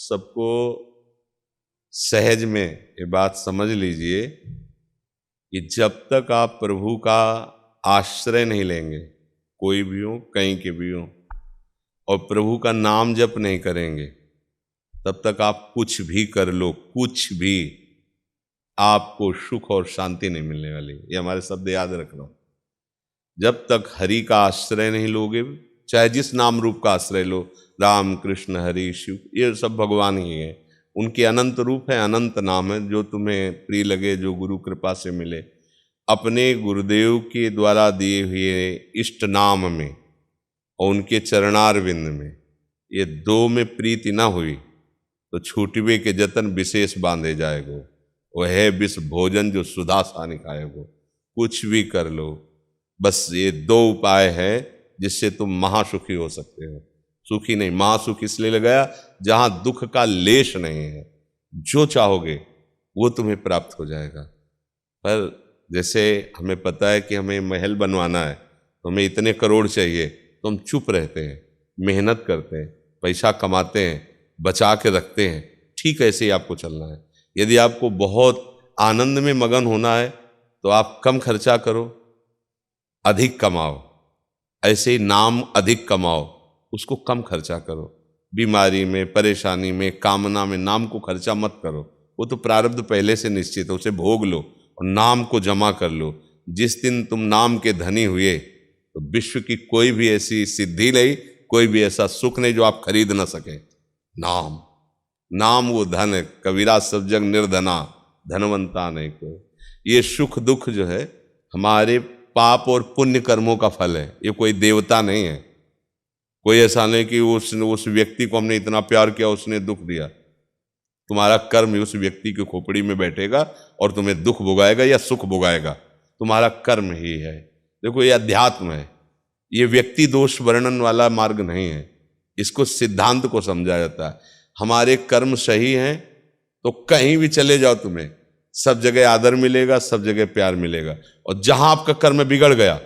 सबको सहज में ये बात समझ लीजिए कि जब तक आप प्रभु का आश्रय नहीं लेंगे, कोई भी हो, कहीं के भी हो, और प्रभु का नाम जप नहीं करेंगे, तब तक आप कुछ भी कर लो, कुछ भी, आपको सुख और शांति नहीं मिलने वाली। ये हमारे शब्द याद रखना। जब तक हरि का आश्रय नहीं लोगे, चाहे जिस नाम रूप का आश्रय लो, राम कृष्ण हरि शिव, ये सब भगवान ही है, उनके अनंत रूप है, अनंत नाम है, जो तुम्हें प्रिय लगे, जो गुरु कृपा से मिले। अपने गुरुदेव के द्वारा दिए हुए इष्ट नाम में और उनके चरणारविंद में, ये दो में प्रीति ना हुई तो छूटवे के जतन विशेष बांधे जाएगो। वह है विष भोजन जो सुधा सानि खाएगो। कुछ भी कर लो, बस ये दो उपाय है जिससे तुम महासुखी हो सकते हो। सुखी नहीं, महासुख इसलिए लगाया जहां दुख का लेश नहीं है। जो चाहोगे वो तुम्हें प्राप्त हो जाएगा। पर जैसे हमें पता है कि हमें महल बनवाना है तो हमें इतने करोड़ चाहिए, तो हम चुप रहते हैं, मेहनत करते हैं, पैसा कमाते हैं, बचा के रखते हैं। ठीक ऐसे ही आपको चलना है। यदि आपको बहुत आनंद में मगन होना है तो आप कम खर्चा करो, अधिक कमाओ। ऐसे ही नाम अधिक कमाओ, उसको कम खर्चा करो। बीमारी में, परेशानी में, कामना में नाम को खर्चा मत करो। वो तो प्रारब्ध पहले से निश्चित है, उसे भोग लो और नाम को जमा कर लो। जिस दिन तुम नाम के धनी हुए तो विश्व की कोई भी ऐसी सिद्धि नहीं, कोई भी ऐसा सुख नहीं जो आप खरीद ना सके। नाम वो धन है। कबीरा सब जग निर्धना, धनवंता नहीं कोई। ये सुख दुख जो है हमारे पाप और पुण्य कर्मों का फल है, ये कोई देवता नहीं है। कोई ऐसा नहीं कि उस व्यक्ति को हमने इतना प्यार किया, उसने दुख दिया। तुम्हारा कर्म उस व्यक्ति की खोपड़ी में बैठेगा और तुम्हें दुख भोगाएगा या सुख भोगाएगा, तुम्हारा कर्म ही है। देखो, ये अध्यात्म है, ये व्यक्ति दोष वर्णन वाला मार्ग नहीं है। इसको सिद्धांत को समझा जाता है। हमारे कर्म सही हैं तो कहीं भी चले जाओ, तुम्हें सब जगह आदर मिलेगा, सब जगह प्यार मिलेगा। और जहां आपका कर्म बिगड़ गया,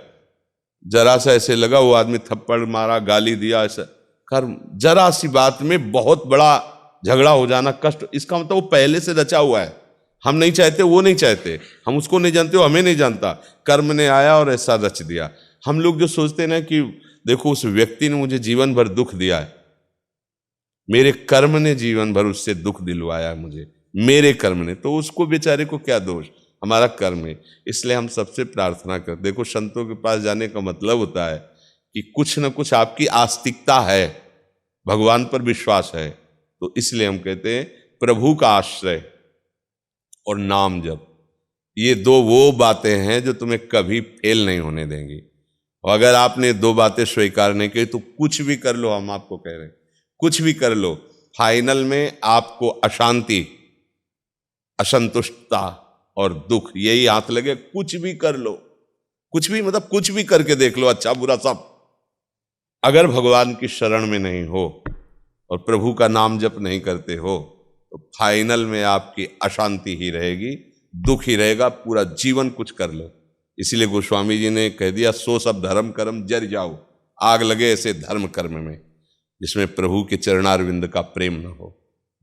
जरा सा ऐसे लगा वो आदमी थप्पड़ मारा, गाली दिया, ऐसा कर्म, जरा सी बात में बहुत बड़ा झगड़ा हो जाना, कष्ट, इसका मतलब वो पहले से रचा हुआ है। हम नहीं चाहते, वो नहीं चाहते, हम उसको नहीं जानते, वो हमें नहीं जानता, कर्म ने आया और ऐसा रच दिया। हम लोग जो सोचते हैं ना कि देखो उस व्यक्ति ने मुझे जीवन भर दुख दिया है, मेरे कर्म ने जीवन भर उससे दुख दिलवाया है मुझे, मेरे कर्म ने, तो उसको बेचारे को क्या दोष, हमारा कर्म है। इसलिए हम सबसे प्रार्थना करते, देखो संतों के पास जाने का मतलब होता है कि कुछ न कुछ आपकी आस्तिकता है, भगवान पर विश्वास है। तो इसलिए हम कहते हैं प्रभु का आश्रय और नाम जप, ये दो वो बातें हैं जो तुम्हें कभी फेल नहीं होने देंगी। और अगर आपने दो बातें स्वीकार नहीं की तो कुछ भी कर लो, हम आपको कह रहे हैं कुछ भी कर लो, फाइनल में आपको अशांति, असंतुष्टता और दुख यही हाथ लगे। कुछ भी कर लो, कुछ भी मतलब कुछ भी करके देख लो, अच्छा बुरा सब, अगर भगवान की शरण में नहीं हो और प्रभु का नाम जप नहीं करते हो तो फाइनल में आपकी अशांति ही रहेगी, दुख ही रहेगा, पूरा जीवन कुछ कर लो। इसीलिए गोस्वामी जी ने कह दिया, सो सब धर्म कर्म जर जाओ, आग लगे ऐसे धर्म कर्म में जिसमें प्रभु के चरणारविंद का प्रेम न हो।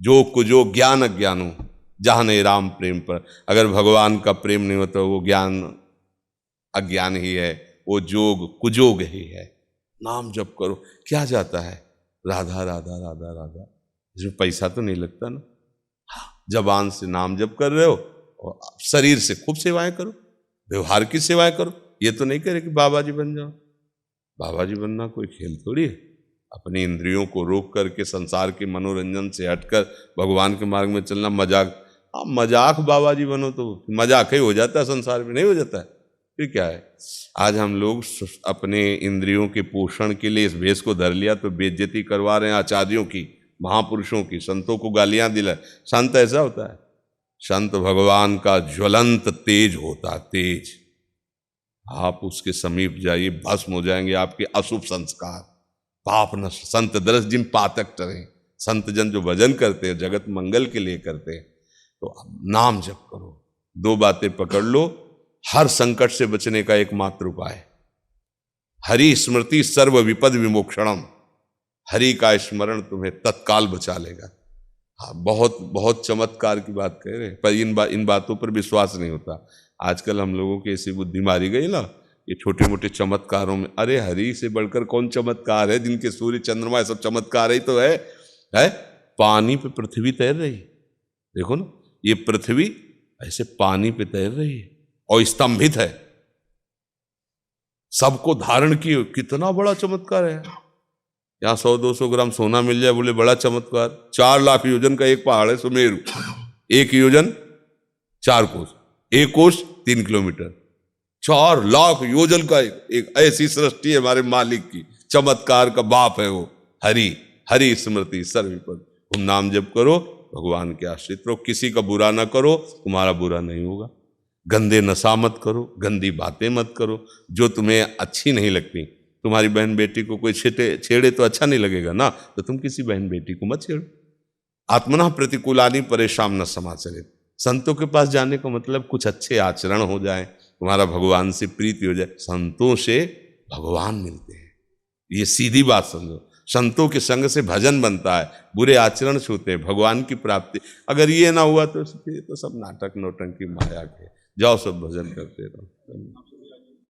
जो कुजो ज्ञान अज्ञानो जहाँ नहीं राम प्रेम पर, अगर भगवान का प्रेम नहीं होता वो ज्ञान अज्ञान ही है, वो जोग कुजोग ही है। नाम जप करो, क्या जाता है, राधा राधा राधा राधा, इसमें पैसा तो नहीं लगता ना। जबान से नाम जप कर रहे हो और शरीर से खूब सेवाएं करो, व्यवहार की सेवाएं करो। ये तो नहीं करे कि बाबा जी बन जाओ। बाबा जी बनना कोई खेल थोड़ी है। अपनी इंद्रियों को रोक करके संसार के मनोरंजन से हटकर भगवान के मार्ग में चलना मजाक। मजाक बाबा जी बनो तो मजाक ही हो जाता है, संसार में नहीं हो जाता है, फिर क्या है। आज हम लोग अपने इंद्रियों के पोषण के लिए इस भेष को धर लिया तो बेइज्जती करवा रहे हैं आचार्यों की, महापुरुषों की, संतों को गालियां दिला। संत ऐसा होता है, संत भगवान का ज्वलंत तेज होता, तेज। आप उसके समीप जाइए, भस्म हो जाएंगे आपके अशुभ संस्कार, पाप नष्ट। संत दरस जिन पातक टरें, संत जन जो भजन करते हैं जगत मंगल के लिए करते हैं। तो नाम जप करो, दो बातें पकड़ लो, हर संकट से बचने का एकमात्र उपाय, हरि स्मृति सर्व विपद विमोक्षणम। हरि का स्मरण तुम्हें तत्काल बचा लेगा। हाँ, बहुत बहुत चमत्कार की बात कह रहे हैं, पर इन बातों पर विश्वास नहीं होता। आजकल हम लोगों की ऐसी बुद्धि मारी गई ना, ये छोटे मोटे चमत्कारों में, अरे हरि से बढ़कर कौन चमत्कार है, जिनके सूर्य चंद्रमा ये सब चमत्कार ही तो है। पानी पे पृथ्वी तैर रही, देखो ना, ये पृथ्वी ऐसे पानी पे तैर रही है और स्तंभित है, सबको धारण किए, कितना बड़ा चमत्कार है। यहाँ 100-200 ग्राम सोना मिल जाए, बोले बड़ा चमत्कार। 4 लाख योजन का एक पहाड़ है सुमेरु, 1 योजन 4 कोस, 1 कोस 3 किलोमीटर, 4 लाख योजन का एक ऐसी सृष्टि है हमारे मालिक की। चमत्कार का बाप है वो हरि। हरि स्मृति सर्वविपद, तुम नाम जप करो, भगवान के आश्रित रहो, किसी का बुरा ना करो, तुम्हारा बुरा नहीं होगा। गंदे नशा मत करो, गंदी बातें मत करो, जो तुम्हें अच्छी नहीं लगती। तुम्हारी बहन बेटी को कोई छेड़े तो अच्छा नहीं लगेगा ना, तो तुम किसी बहन बेटी को मत छेड़ो। आत्मना प्रतिकूलानि परेशान न समाचरित। संतों के पास जाने का मतलब कुछ अच्छे आचरण हो जाए, तुम्हारा भगवान से प्रीति हो जाए। संतों से भगवान मिलते हैं, ये सीधी बात समझो। संतों के संग से भजन बनता है, बुरे आचरण छूते हैं, भगवान की प्राप्ति। अगर ये ना हुआ तो सब नाटक नौटंकी माया के, जाओ सब भजन करते रहो।